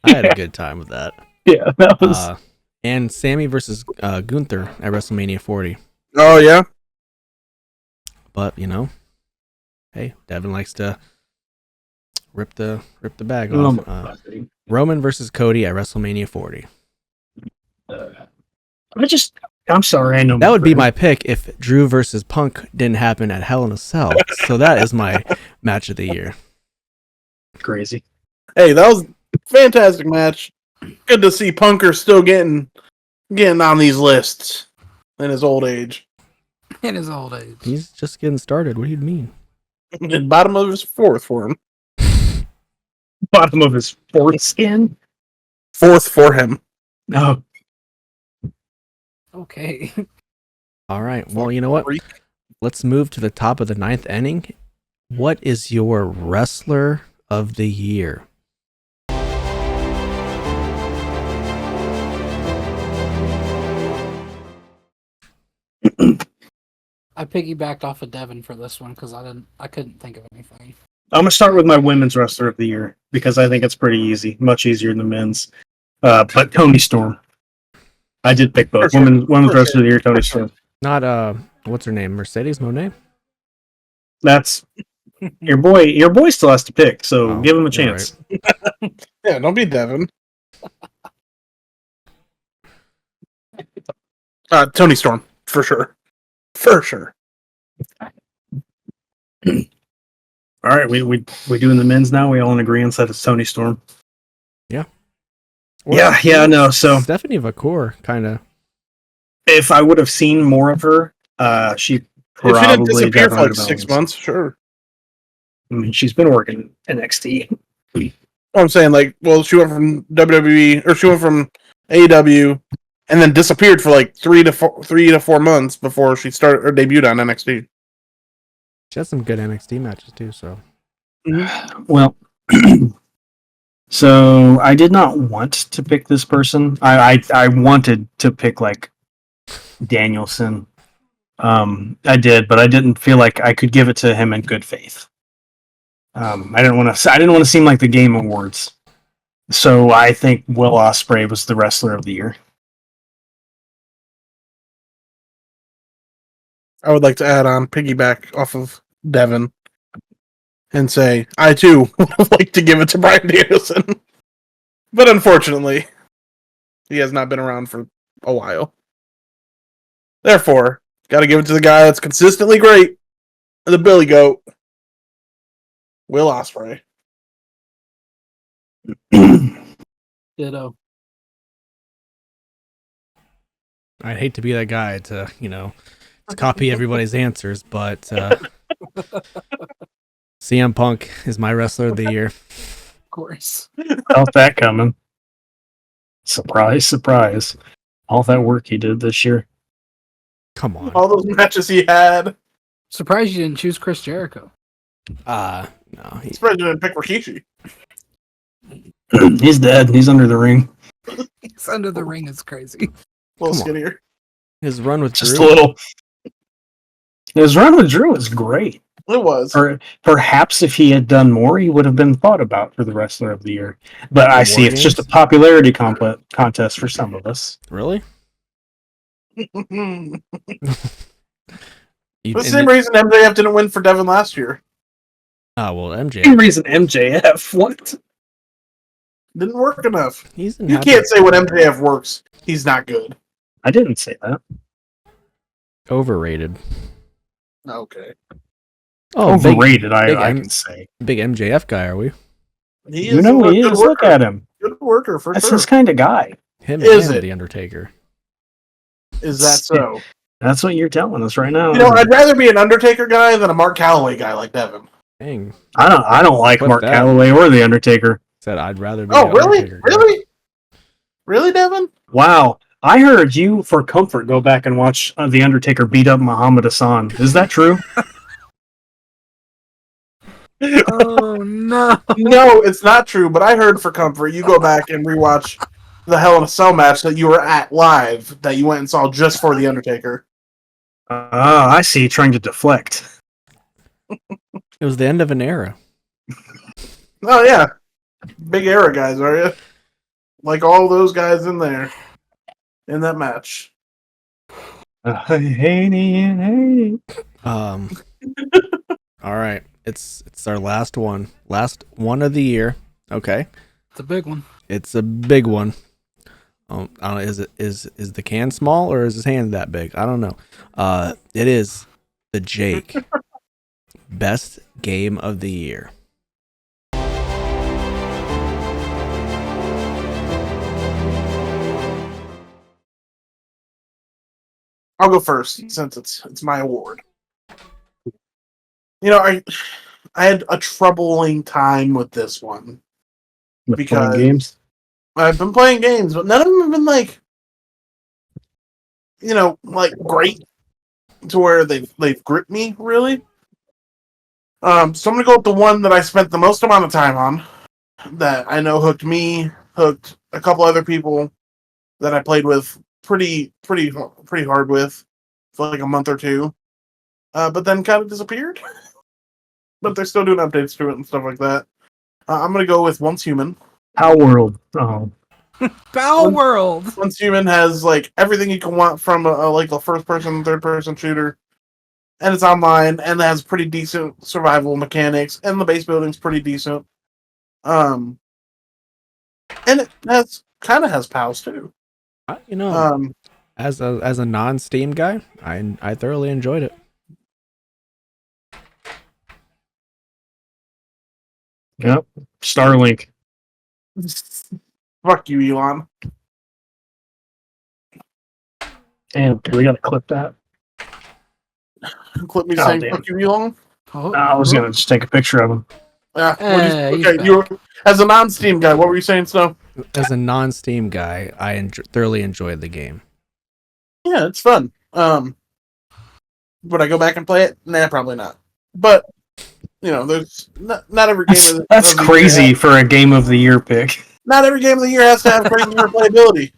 I had a good time with that. Yeah, that was. And Sammy versus Gunther at WrestleMania 40. Oh yeah. But hey, Devin likes to rip the bag off. Roman versus Cody at WrestleMania 40. I'm sorry, I know That would be my pick if Drew versus Punk didn't happen at Hell in a Cell. So that is my match of the year. crazy. Hey, that was a fantastic match. Good to see Punker still getting on these lists in his old age. In his old age. He's just getting started. What do you mean? In bottom of his fourth for him. Bottom of his fourth skin. Fourth for him. No. Okay. All right. Well, you know what? Let's move to the top of the ninth inning. What is your wrestler of the year? I piggybacked off of Devin for this one because I couldn't think of anything. I'm gonna start with my women's wrestler of the year because I think it's pretty easy, much easier than the men's. But Toni Storm. I did pick both. Women's wrestler of the year, Toni Storm. Not what's her name? Mercedes Moné? That's your boy. Your boy still has to pick, so give him a chance. Right. Yeah, don't be Devin. Toni Storm, for sure. For sure. All right, we doing the men's now. We all in agreement that it's Toni Storm. Or No. So Stephanie Vacour, kind of. if I would have seen more of her, she If she didn't probably disappear for definitely like 6 months, sure. I mean, she's been working NXT. I'm saying, like, well, she went from WWE, or she went from AEW, and then disappeared for like 3 to 4 months before she started or debuted on NXT. She has some good NXT matches too. So Well, so I did not want to pick this person. I wanted to pick like Danielson. I did, but I didn't feel like I could give it to him in good faith. I didn't want to seem like the Game Awards. So I think Will Ospreay was the wrestler of the year. I would like to add on, piggyback off of Devin, and say, I too would like to give it to Bryan Danielson. But unfortunately, he has not been around for a while. Therefore, got to give it to the guy that's consistently great, the Billy Goat, Will Ospreay. Ditto. I'd hate to be that guy to copy everybody's answers, but CM Punk is my wrestler of the year. Of course. Felt that coming. Surprise, surprise. All that work he did this year. Come on. All those matches he had. Surprised you didn't choose Chris Jericho. No. Surprised you didn't pick Rikishi. He's dead. He's under the ring. He's under the ring is crazy. A little Come on. skinnier. His run with Just Drew. a little. His run with Drew was great. It was. Or perhaps if he had done more, he would have been thought about for the wrestler of the year. But I see it's just a popularity contest for some of us. Really? The same reason MJF didn't win for Devin last year. Oh, well, Same MJ. reason MJF. What? Didn't work enough. You can't say when MJF works, he's not good. I didn't say that. Overrated. Okay. Oh, Overrated, big I M- can say. Big MJF guy, are we? He You is know a he good is. worker. Look at him. Good worker, for That's sure. his kind of guy. Him Is and it? The Undertaker. Is that so? That's what you're telling us right now. You know, I'd rather be an Undertaker guy than a Mark Calloway guy like Devin. Dang. I don't like Flip Mark that. Calloway or the Undertaker. Said I'd rather be Oh, an really? Undertaker guy. Really? Really, Devin? Wow. I heard you, for comfort, go back and watch The Undertaker beat up Muhammad Hassan. Is that true? Oh no! No, it's not true, but I heard for comfort, you go back and rewatch the Hell in a Cell match that you were at live that you went and saw just for The Undertaker. I see. Trying to deflect. It was the end of an era. Oh, yeah. Big era guys, are you? Like all those guys in there. In that match. Hey. All right. It's our last one. Last one of the year. Okay. It's a big one. It's a big one. I don't know, is the can small or is his hand that big? I don't know. It is the Jake best game of the year. I'll go first since it's my award. You know, I had a troubling time with this one. Playing games. I've been playing games, but none of them have been like, you know, like great to where they've gripped me really. So I'm gonna go with the one that I spent the most amount of time on, that I know hooked me, hooked a couple other people that I played with pretty hard with for like a month or two, but then kind of disappeared. But they're still doing updates to it and stuff like that. I'm gonna go with Once Human. Power World. Oh. Bow World. Once Human has like everything you can want from like a first person, third person shooter, and it's online and it has pretty decent survival mechanics, and the base building's pretty decent. And it has pals too. You know, as a non-Steam guy, I thoroughly enjoyed it. Yep. Starlink. Fuck you, Elon. Damn, we gotta clip that. Clip me Oh, saying damn. fuck you, Elon. I was gonna just take a picture of him. He's You were, as a non-Steam guy, what were you saying, Snow? As a non-Steam guy, I thoroughly enjoyed the game. Yeah, it's fun. Would I go back and play it? Nah, probably not. But you know, there's not every game. That's of the crazy year for a game of the year pick. not every game of the year has to have crazy replayability.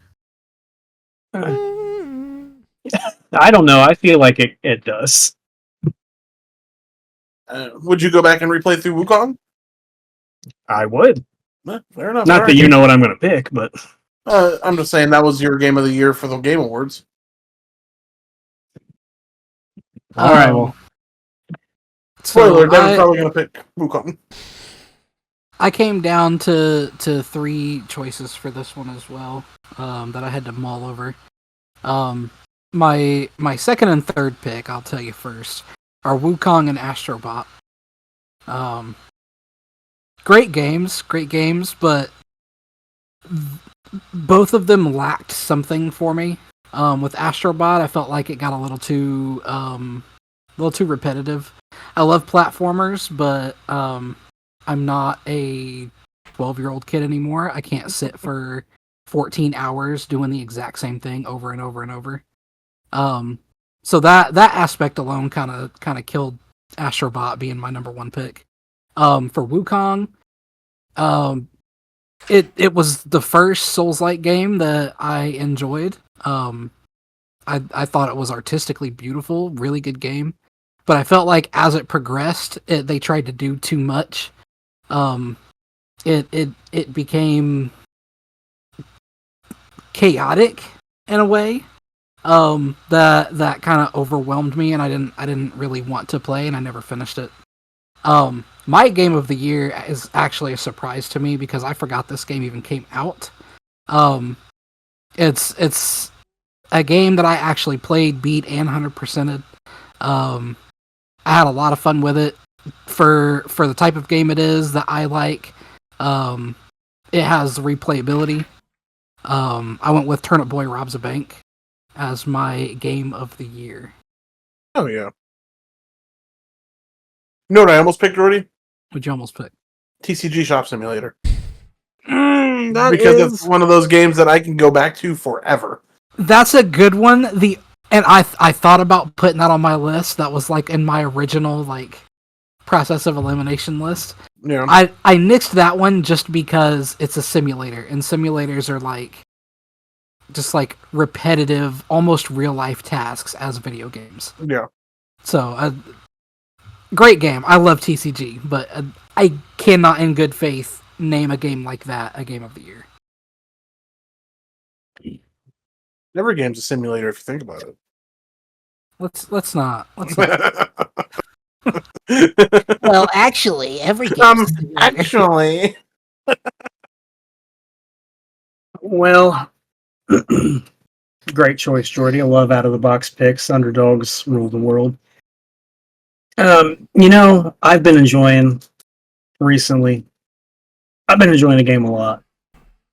I don't know. I feel like it does. Would you go back and replay through Wukong? I would. Fair enough. Not that you know what I'm gonna pick, but I'm just saying that was your game of the year for the Game Awards. all right. Well, Spoiler: Devin's probably going to pick Wukong. I came down to three choices for this one as well, that I had to mull over. My second and third pick, I'll tell you first, are Wukong and Astrobot. Great games, but both of them lacked something for me. With Astrobot, I felt like it got a little too repetitive. I love platformers, but I'm not a 12-year-old kid anymore. I can't sit for 14 hours doing the exact same thing over and over and over. So that aspect alone kind of killed Astrobot being my number one pick. For Wukong, it was the first Souls-like game that I enjoyed. I thought it was artistically beautiful, really good game. But I felt like as it progressed, they tried to do too much. It became chaotic in a way. That kind of overwhelmed me, and I didn't really want to play, and I never finished it. My game of the year is actually a surprise to me because I forgot this game even came out. It's a game that I actually played, beat, and 100%ed. I had a lot of fun with it for the type of game it is that I like. It has replayability. I went with Turnip Boy Robs a Bank. as my game of the year. Oh yeah. You know what I almost picked, Jordi? Would you almost pick? TCG Shop Simulator. That Because is... it's one of those games that I can go back to forever. That's a good one. I thought about putting that on my list. That was like in my original like process of elimination list. Yeah. I nixed that one just because it's a simulator, and simulators are like just like repetitive, almost real life tasks as video games. Yeah. So, great game. I love TCG, but I cannot, in good faith, name a game like that a game of the year. Every game's a simulator if you think about it. Let's not. Well, actually, every game. Actually. Well, great choice, Jordi. I love out of the box picks. Underdogs rule the world. I've been enjoying recently. I've been enjoying the game a lot.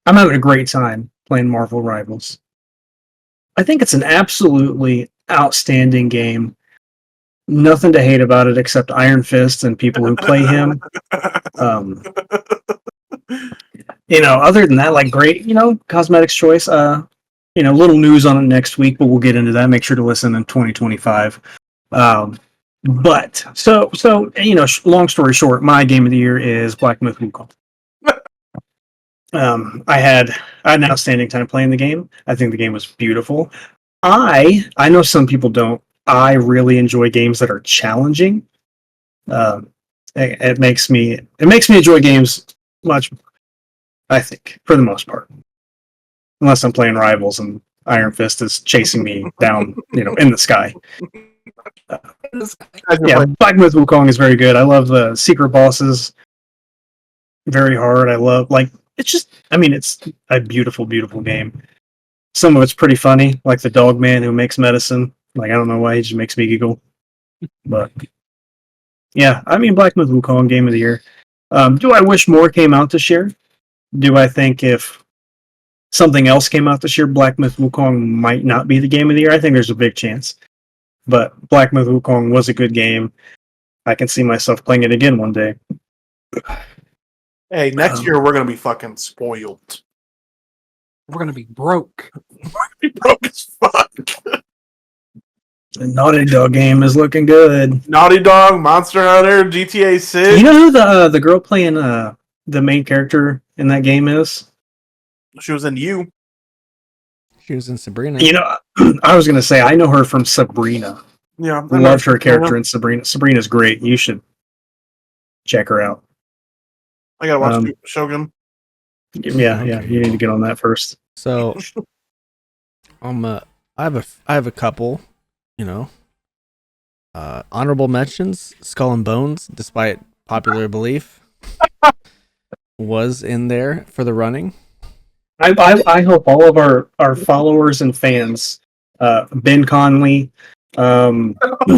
I'm having a great time playing Marvel Rivals. I think it's an absolutely outstanding game. Nothing to hate about it except Iron Fist and people who play him. Other than that, like great, cosmetics choice. Little news on it next week, but we'll get into that. Make sure to listen in 2025. But long story short, my game of the year is Black Myth Wukong. I had an outstanding time playing the game. I think the game was beautiful. I know some people don't. I really enjoy games that are challenging. It makes me enjoy games much more, I think, for the most part. Unless I'm playing Rivals and Iron Fist is chasing me down, in the sky. Black Myth Wukong is very good. I love the secret bosses. Very hard. I love, it's a beautiful, beautiful game. Some of it's pretty funny, like the dog man who makes medicine. I don't know why, he just makes me giggle. But, yeah, Black Myth Wukong, game of the year. Do I wish more came out this year? Do I think if something else came out this year, Black Myth Wukong might not be the game of the year? I think there's a big chance. But Black Myth Wukong was a good game. I can see myself playing it again one day. Hey, next year we're going to be fucking spoiled. We're going to be broke. We're going to be broke as fuck. The Naughty Dog game is looking good. Naughty Dog, Monster Hunter, GTA 6. You know who the girl playing the main character in that game is? She was in You. She was in Sabrina. I was going to say, I know her from Sabrina. Yeah. I loved her character in Sabrina. Sabrina's great. You should check her out. I got to watch Shogun. Yeah, you need to get on that first. So, I have a couple, honorable mentions. Skull and Bones, despite popular belief, was in there for the running. I hope all of our followers and fans, Ben Conley,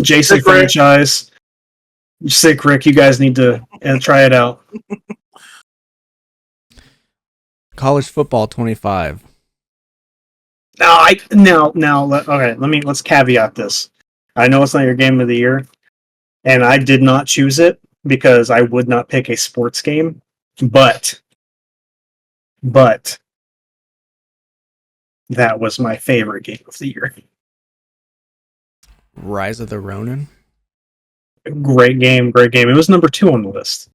Jason Franchise, Sick Rick, you guys need to try it out. College Football 25. Let's caveat this. I know it's not your game of the year, and I did not choose it because I would not pick a sports game, but that was my favorite game of the year. Rise of the Ronin. Great game. It was number 2 on the list.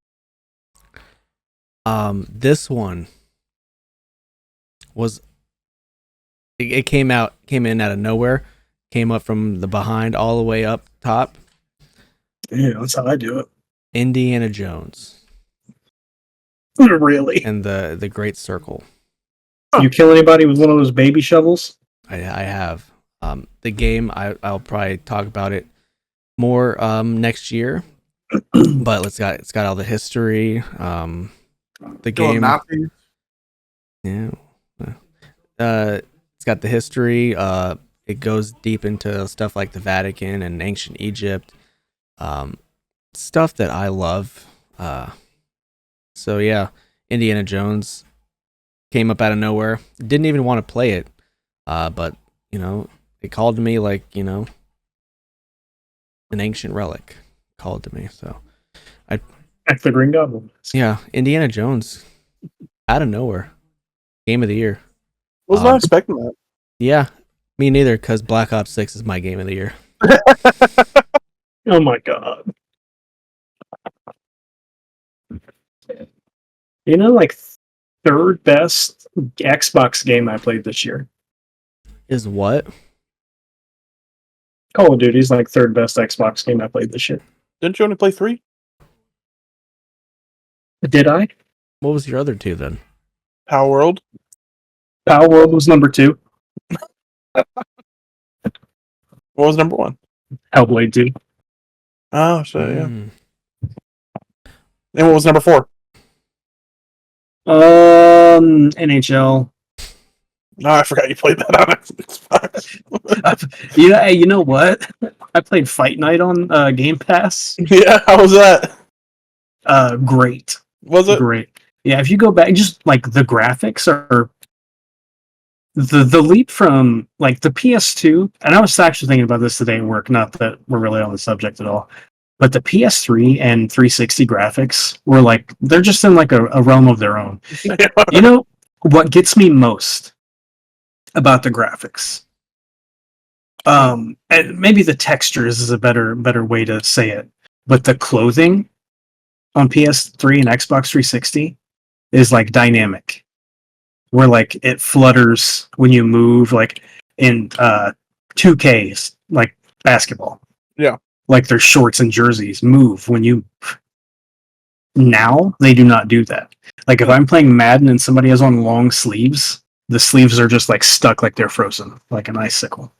This one was it came in out of nowhere, came up from the behind all the way up top. Yeah, that's how I do it. Indiana Jones. Really? And the Great Circle. You kill anybody with one of those baby shovels? I have. The game, I'll probably talk about it more next year. But it's got all the history. The game. Yeah. It's got the history. It goes deep into stuff like the Vatican and ancient Egypt. Stuff that I love. So yeah, Indiana Jones came up out of nowhere. Didn't even want to play it. But They called to me like, an ancient relic called to me. So Like the Green Goblin. yeah, Indiana Jones out of nowhere. Game of the year. Was not expecting that. Yeah, me neither, because Black Ops 6 is my game of the year. Oh my god. Like third best Xbox game I played this year. Is what? Call of Duty's like third best Xbox game I played this year. Didn't you only play 3? Did I? What was your other two then? Power World. Power World was number 2. What was number 1? Hellblade 2. Oh, so yeah. Mm. And what was number 4? NHL. No, I forgot you played that on Xbox. Hey, you know what? I played Fight Night on Game Pass. Yeah, how was that? Great. Was it? Great. Yeah, if you go back, just like the graphics are the leap from like the PS2, and I was actually thinking about this today at work, not that we're really on the subject at all, but the PS3 and 360 graphics were like, they're just in like a realm of their own. You know what gets me most about the graphics? And maybe the textures is a better way to say it, but the clothing on PS3 and Xbox 360 is like dynamic, where like it flutters when you move, like in 2Ks, like basketball. Yeah. Like their shorts and jerseys move when you. Now they do not do that. Like if I'm playing Madden and somebody has on long sleeves, the sleeves are just like stuck, like they're frozen, like an icicle.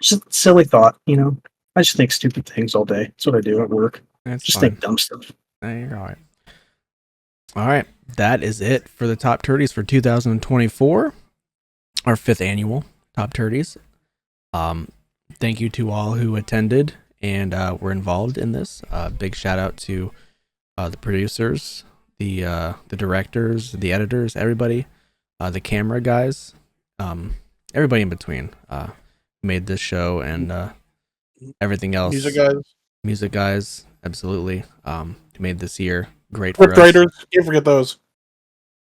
Just a silly thought, I just think stupid things all day. That's what I do at work. That's Just fine. think dumb stuff. You're all right. All right, that is it for the Top 30s for 2024, our 5th annual Top 30s. Thank you to all who attended and were involved in this. Big shout out to the producers, the directors, the editors, everybody, the camera guys, everybody in between made this show and everything else. Music guys, absolutely. Made this year great for Script us. writers, can't forget those.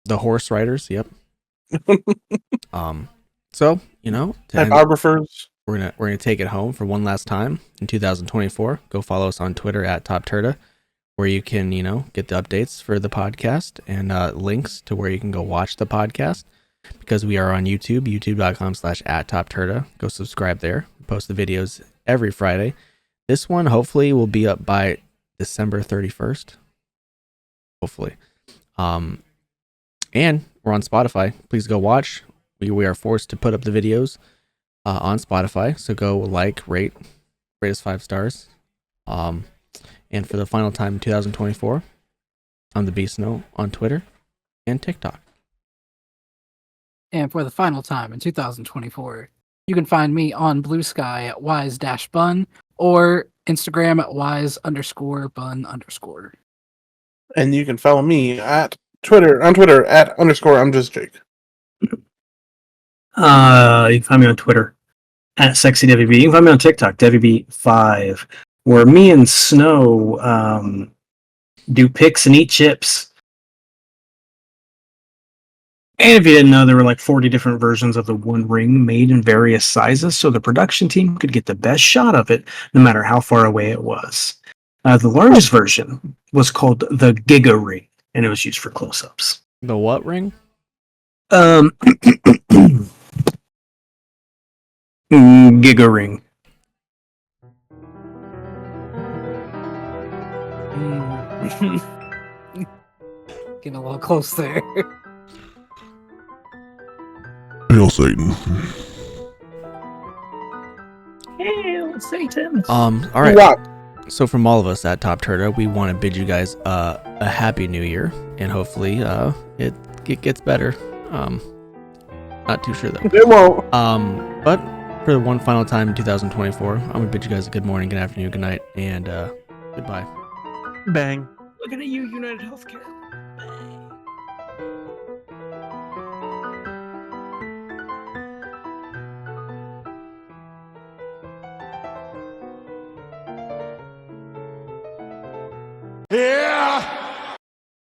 The horse riders, yep. So Typographers. we're gonna take it home for one last time in 2024. Go follow us on Twitter at TopTerta, where you can get the updates for the podcast and links to where you can go watch the podcast, because we are on YouTube, youtube.com/@TopTerta. Go subscribe there. We post the videos every Friday. This one hopefully will be up by December 31st. Hopefully. And we're on Spotify. Please go watch. We are forced to put up the videos on Spotify. So go like, rate us 5 stars. And for the final time in 2024, I'm the Bsnow on Twitter and TikTok. And for the final time in 2024, you can find me on Blue Sky at wise-bun or Instagram at wise_bun_. And you can follow me at Twitter at _I'm just Jake. You can find me on Twitter at SexyDevyB. You can find me on TikTok, DevyB5, where me and Snow do picks and eat chips. And if you didn't know, there were like 40 different versions of the One Ring made in various sizes, so the production team could get the best shot of it, no matter how far away it was. The largest version was called the Giga Ring, and it was used for close-ups. The what ring? Giga Ring. Getting a little close there. Hail Satan. Hail Satan. All right. Wow. So from all of us at Top Turtle, we want to bid you guys a happy new year, and hopefully it gets better. Not too sure though. It won't. But for the one final time in 2024, I'm gonna bid you guys a good morning, good afternoon, good night, and goodbye. Bang. Looking at you, United Healthcare. Here